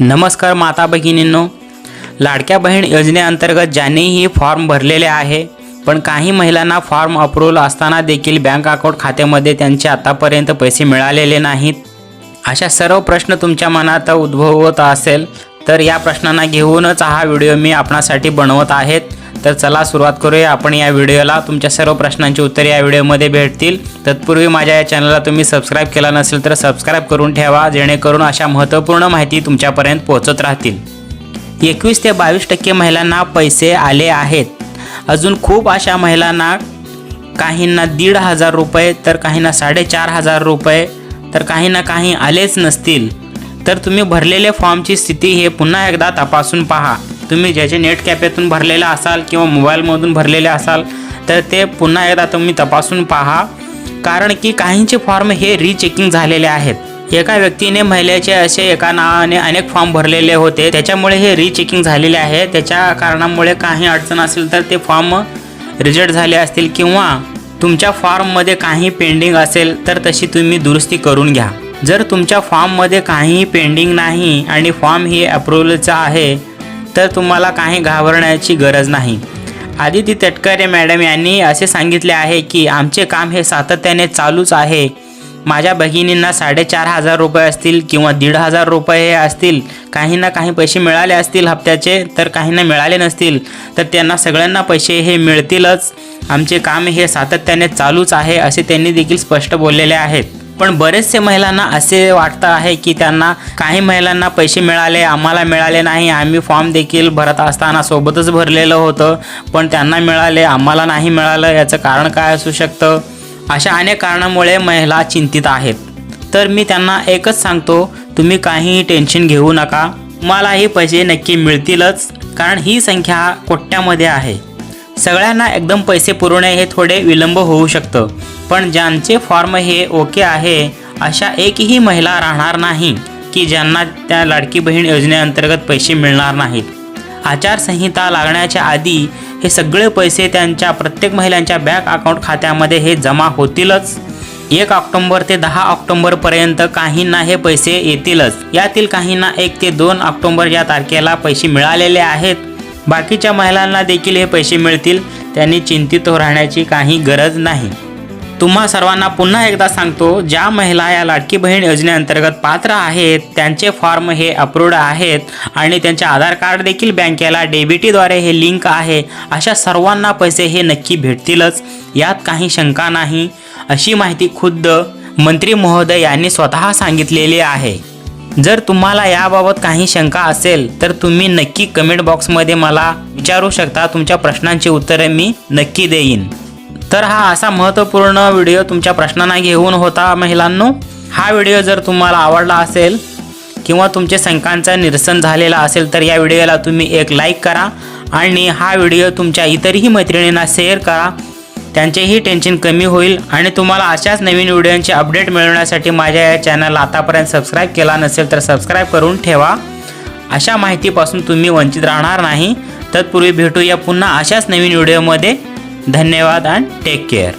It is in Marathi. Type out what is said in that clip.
नमस्कार माता भगिनींनो, लाडक्या बहीण योजनेअंतर्गत ज्यांनीही फॉर्म भरलेले आहे पण काही महिलांना फॉर्म अप्रूव्हल असताना देखील बँक अकाउंट खात्यामध्ये त्यांचे आतापर्यंत पैसे मिळालेले नाहीत, अशा सर्व प्रश्न तुमच्या मनात उद्भवत असेल तर या प्रश्नांना घेऊनच हा व्हिडिओ मी आपणासाठी बनवत आहे। तर चला सुरुवात करूया आपण या व्हिडिओला। तुमच्या सर्व प्रश्नांची उत्तरे या व्हिडिओमध्ये भेटतील। तत्पूर्वी माझ्या या चॅनलला तुम्ही सबस्क्राइब केला नसेल तर सबस्क्राइब करून ठेवा, जेणेकरून अशा महत्त्वपूर्ण माहिती तुमच्यापर्यंत पोहोचत राहतील। 21 ते 22% महिलांना पैसे आले आहेत। अजून खूप अशा महिलांना, काहींना 1,500 रुपये तर काहींना 4,500 रुपये तर काहींना काही आलेच नसतील। तर तुम्ही भरलेले फॉर्मची स्थिती हे पुन्हा एकदा तपासून पहा। तुम्ही ज्याचे नेट कॅफेतून भरलेला असाल किंवा मोबाईलमधून भरलेले असाल तर ते पुन्हा एकदा तुम्ही तपासून पहा, कारण की काहींचे फॉर्म हे रीचेकिंग झालेले आहेत। एका व्यक्तीने महिलेचे असे एका नावाने अनेक फॉर्म भरलेले होते, त्याच्यामुळे हे रीचेकिंग झालेले आहे। त्याच्या कारणामुळे काही अडचण असेल तर ते फॉर्म रिजेक्ट झाले असतील किंवा तुमच्या फॉर्ममध्ये काही पेंडिंग असेल तर तशी तुम्ही दुरुस्ती करून घ्या। जर तुमच्या फॉर्ममध्ये काहीही पेंडिंग नाही आणि फॉर्म ही अप्रूव्हलचा आहे तर तुम्हाला काही घाबरण्याची गरज नाही। आदिती तटकरे मॅडम यांनी असे सांगितले आहे की आमचे काम हे सातत्याने चालूच आहे। माझ्या भगिनींना 4,500 रुपये असतील किंवा 1,500 रुपये हे असतील, काहींना काही पैसे मिळाले असतील हप्त्याचे तर काहींना मिळाले नसतील, तर त्यांना सगळ्यांना पैसे हे मिळतीलच। आमचे काम हे सातत्याने चालूच आहे असे त्यांनी देखील स्पष्ट बोललेले आहेत। पण बरेचसे महिलांना असे वाटतं आहे की त्यांना, काही महिलांना पैसे मिळाले, आम्हाला मिळाले नाही, आम्ही फॉर्म देखील भरत असताना सोबतच भरलेलं होतं पण त्यांना मिळाले, आम्हाला नाही मिळालं, याचं कारण काय असू शकतं? अशा अनेक कारणामुळे महिला चिंतित आहेत। तर मी त्यांना एकच सांगतो, तुम्ही काहीही टेन्शन घेऊ नका, तुम्हालाही पैसे नक्की मिळतीलच, कारण ही संख्या कोट्यामध्ये आहे। सगळ्यांना एकदम पैसे पुरवणे हे थोडे विलंब होऊ शकतं, पण ज्यांचे फॉर्म हे ओके आहे अशा एकही महिला राहणार नाही की ज्यांना त्या लाडकी बहीण योजनेअंतर्गत पैसे मिळणार नाहीत। आचारसंहिता लागण्याच्या आधी हे सगळे पैसे त्यांच्या प्रत्येक महिलांच्या बँक अकाउंट खात्यामध्ये हे जमा होतीलच। 1 ऑक्टोबर ते 10 ऑक्टोबरपर्यंत काहींना हे पैसे येतीलच। यातील काहींना 1 ते 2 ऑक्टोबर या तारखेला पैसे मिळालेले आहेत। बाकीच्या महिलांना देखील हे पैसे मिळतील, त्यांनी चिंतित राहण्याची काही गरज नाही। तुम्हा सर्वांना पुन्हा एकदा सांगतो, ज्या महिला या लाडकी बहीण योजनेअंतर्गत पात्र आहेत त्यांचे फॉर्म हे अप्रूव्ड आहेत आणि त्यांचे आधार कार्ड देखील बँकेला डेबिटीद्वारे हे लिंक आहे, अशा सर्वांना पैसे हे नक्की भेटतीलच, यात काही शंका नाही, अशी माहिती खुद्द मंत्री महोदय यांनी स्वतः सांगितलेली आहे। जर तुम्हाला याबाबत काही शंका असेल तर तुम्ही नक्की कमेंट बॉक्समध्ये मला विचारू शकता, तुमच्या प्रश्नांची उत्तरे मी नक्की देईन। तर हा असा महत्त्वपूर्ण व्हिडिओ तुमच्या प्रश्नांना घेऊन होता महिलांनो। हा व्हिडिओ जर तुम्हाला आवडला असेल किंवा तुमच्या शंकांचं निरसन झालेला असेल तर या व्हिडिओला तुम्ही एक लाईक करा आणि हा व्हिडिओ तुमच्या इतरही मैत्रिणींना शेअर करा, त्यांचेही टेन्शन कमी होईल। आणि तुम्हाला अशाच नवीन व्हिडिओंचे अपडेट मिळवण्यासाठी माझ्या या चॅनलला आतापर्यंत सबस्क्राईब केला नसेल तर सबस्क्राईब करून ठेवा, अशा माहितीपासून तुम्ही वंचित राहणार नाही। तत्पूर्वी भेटूया पुन्हा अशाच नवीन व्हिडिओमध्ये। धन्यवाद आणि टेक केअर।